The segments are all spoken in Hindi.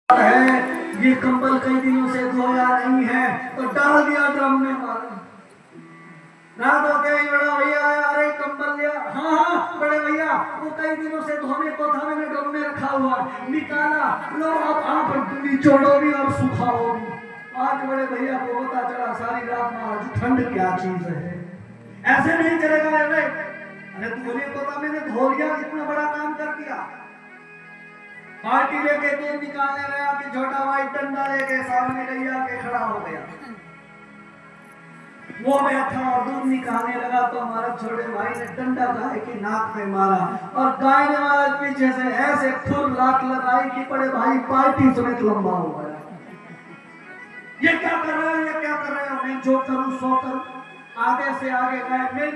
है ये कंबल कई दिनों से धोया नहीं है तो डाल दिया ड्रम में। मारा रात होते ही बड़ा भैया आया, अरे कंबल लिया। हाँ हाँ बड़े भैया, वो कई दिनों से धोने को था, मैंने ड्रम में रखा हुआ, निकाला, लो अब आप निचोड़ो भी और सुखाओ भी। आज बड़े भैया को पता चला सारी रात महाराज ठंड क्या चीज है, ऐसे नहीं चलेगा। अरे धोने को था, मैंने धो लिया, इतना बड़ा काम कर दिया। बाल्टी लेके दूध निकालने गया कि छोटा भाई डंडा लेके सामने गैया के खड़ा हो गया। वो बैठा और दूध निकालने लगा तो हमारा छोटे भाई ने डंडा गाय की नाक पे मारा और गाय ने हमारा पीछे से ऐसे फुल लात लगाई कि बड़े भाई बाल्टी समेत लंबा हो गया। ये क्या कर रहे हो, ये क्या कर रहे हो? मैं जो करूं सो करूं। आगे से आगे गए,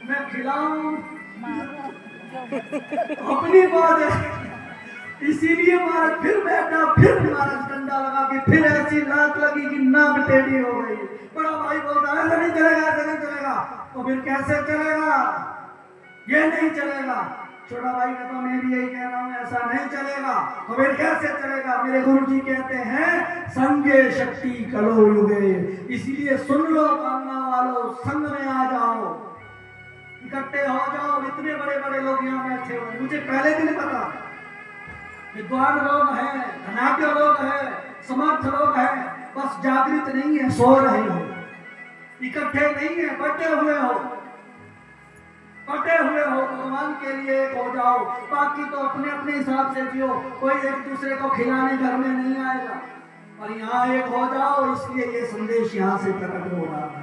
मैं खिलाऊं अपनी बात है, इसीलिए महाराज फिर बैठा, फिर महाराज डंडा लगा के फिर ऐसी लात लगी कि नाक टेढ़ी हो गई। बड़ा भाई बोलता है ऐसा नहीं चलेगा, ऐसा नहीं चलेगा। तो फिर कैसे चलेगा? ये नहीं चलेगा। छोटा भाई ने तो मैं भी यही कह रहा हूँ, ऐसा नहीं चलेगा। तो फिर कैसे चलेगा? मेरे गुरु जी कहते हैं संगे शक्ति कलो युगे, इसलिए सुन लो कामना वालों, संग में आ जाओ, इकट्ठे हो जाओ। इतने बड़े बड़े लोग यहाँ बैठे हुए, मुझे पहले दिन पता, विद्वान लोग हैं, धनाढ्य लोग हैं, समर्थ लोग हैं, बस जागृत नहीं है, सो रहे हो, इकट्ठे नहीं है, बटे हुए हो, भगवान के लिए एक हो जाओ। बाकी तो अपने अपने हिसाब से जियो, कोई एक दूसरे को खिलाने घर में नहीं आएगा, और यहाँ एक हो जाओ, इसलिए ये संदेश यहाँ से प्रकट हो रहा है।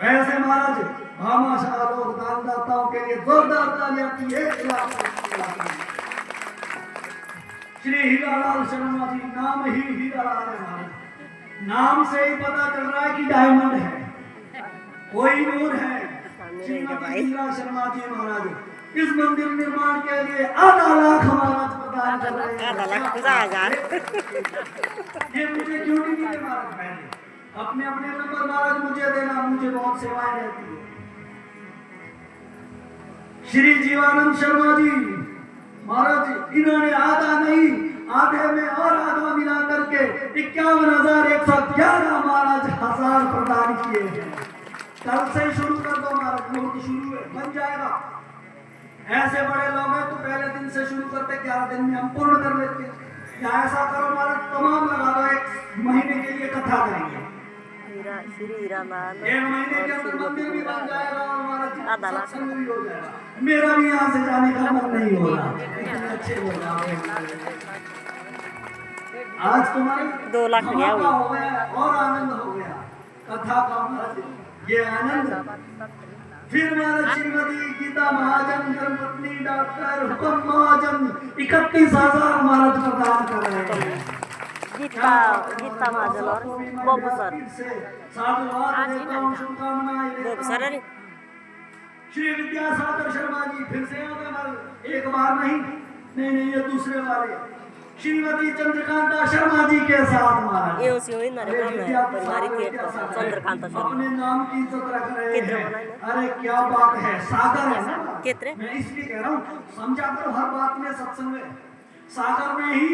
वैसे महाराज भामाशाह लोग दानदाताओं के लिए जोरदार तालियां की एक श्री हीरालाल शर्मा जी, नाम ही हीरालाल है, नाम से ही पता चल रहा है कि डायमंड है, कोई नूर है। श्रीमती हीरा शर्मा जी महाराज इस मंदिर निर्माण के लिए आधा लाख महाराज प्रदान कर रहे हैं। आधा लाख 50,000 ये मुझे क्यों नहीं मिले महाराज? पहले अपने अपने नंबर महाराज मुझे देना, मुझे बहुत सेवाएं रहती है। श्री जीवानंद शर्मा जी महाराज, इन्होंने आधा नहीं, आधे में और आधा मिला करके 51,111 महाराज हजार प्रदान किए हैं। कल से शुरू कर दो महाराज, मुहूर्त शुरू है, बन जाएगा। ऐसे बड़े लोग हैं तो पहले दिन से शुरू करते, 11 दिन में हम पूर्ण कर लेते। या ऐसा करो महाराज, तमाम लगा दो, 1 महीने के लिए कथा करेंगे, श्री हीरालाल 1 महीने के अंदर मंदिर भी बन जाएगा और महाराज सत्संग भी हो जाएगा। मेरा भी यहाँ से जाने का मन नहीं हो रहा, इतने अच्छे हो जाओ। आज तुम्हारे 2 लाख हो गया और आनंद हो गया कथा का महाराज, ये आनंद। फिर महाराज श्रीमती गीता महाजन, धर्मपत्नी डॉक्टर हुक्म महाजन 31,000 महाराज प्रदान कर रहे हैं। गीता महाजन और बबू सर, बबू सर अरे श्री विद्यासागर शर्मा जी फिर से आ गए, एक बार नहीं, ये दूसरे वाले। श्रीमती चंद्रकांता शर्मा जी के साथ महाराज ये उसी हुई नरे नाम है परिवार के चंद्रकांता शर्मा, अपने नाम की इज्जत रख रहे हैं। अरे क्या बात है, सागर है ना, कितने मैं इसलिए कह रहा हूँ, समझा करो हर बात में सत्संग में। सागर में ही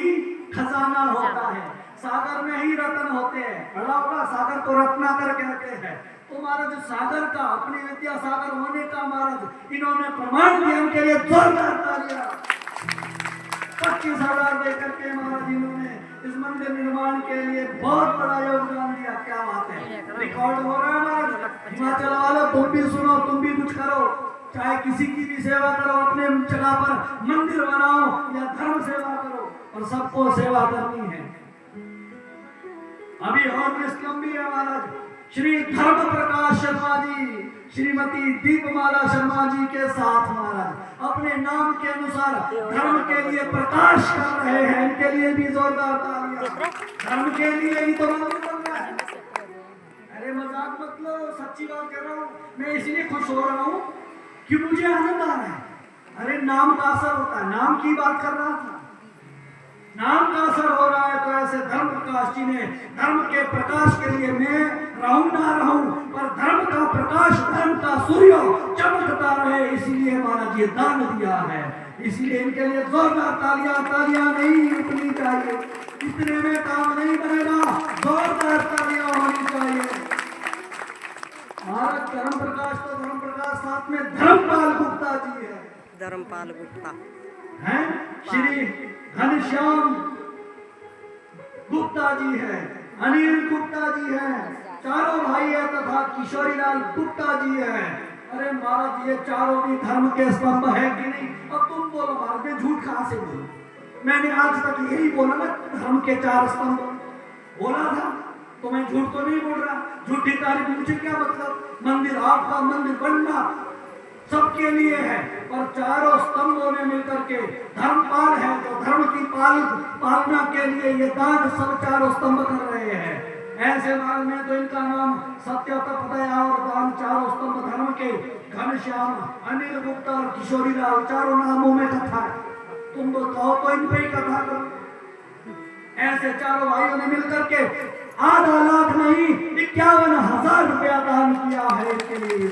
खजाना होता है, सागर में ही रत्न होते हैं। बड़ा होगा सागर को रत्नाकर कहते हैं। तो महाराज सागर का, अपने विद्यासागर होने का महाराज इन्होंने प्रमाण दिया, उनके लिए जोरदार तालियां। 25,000 देकर के महाराज इन्होंने इस मंदिर निर्माण के लिए बहुत बड़ा योगदान दिया। क्या बात है, रिकॉर्ड हो रहा है महाराज। हिमाचल वालों तुम भी सुनो, तुम भी कुछ करो, चाहे किसी की भी सेवा करो, अपने जगह पर मंदिर बनाओ या धर्म सेवा करो, और सबको सेवा करनी है। अभी और लिस्ट लंबी है महाराज। श्री धर्म प्रकाश शर्मा जी, श्रीमती दीपमाला शर्मा जी के साथ महाराज अपने नाम के अनुसार धर्म के लिए प्रकाश कर रहे हैं। इनके लिए भी जोरदार तालियां। धर्म के लिए ही तो मंदिर बन रहा है। अरे मजाक मत लो, सच्ची बात कर रहा हूँ मैं, इसलिए खुश हो रहा हूँ कि मुझे आनंद आ रहा है। अरे नाम का असर होता है, नाम की बात कर रहा था, नाम का असर हो रहा है। तो ऐसे धर्म प्रकाश जी ने धर्म के प्रकाश के लिए, मैं रहूं ना रहूं पर धर्म का प्रकाश, धर्म का सूर्य चमकता रहे, इसीलिए महाराज ये दान दिया है। इसलिए इनके लिए जोरदार तालियां नहीं रुकनी चाहिए। इतने में काम नहीं बनेगा, जोरदार तालियां होनी चाहिए। महाराज धर्म प्रकाश तो धर्म प्रकाश, साथ में धर्मपाल गुप्ता जी है। धर्मपाल गुप्ता हैं श्री घनश्याम गुप्ता जी है, अनिल गुप्ता जी है, चारों भाई है तथा किशोरीलाल गुप्ता जी है। अरे महाराज ये चारों भी धर्म के स्तंभ है कि नहीं? अब तुम बोलो महाराज, मैं झूठ कहां से बोलूं? मैंने आज तक यही बोला ना, धर्म के चार स्तंभ बोला था, तो मैं झूठ तो नहीं बोल रहा। झूठी तारीफ मुझे क्या मतलब? मंदिर आपका, मंदिर बनना सबके लिए है, पर चारों स्तंभों ने मिलकर के धर्मपाल है जो धर्म की पालना के लिए ये दान सब चारों स्तंभ कर रहे हैं। ऐसे मार्ग में तो इनका नाम सत्य तप दया और दान चारों स्तंभ धर्म के घनश्याम, अनिल गुप्ता और किशोरीलाल चारों नामों में कथा है। तुम तो कहो तो इन पे ही कथा करो। ऐसे चारों भाइयों ने मिलकर के आधा लाख नहीं 51,000 रुपया दान किया है इसके लिए।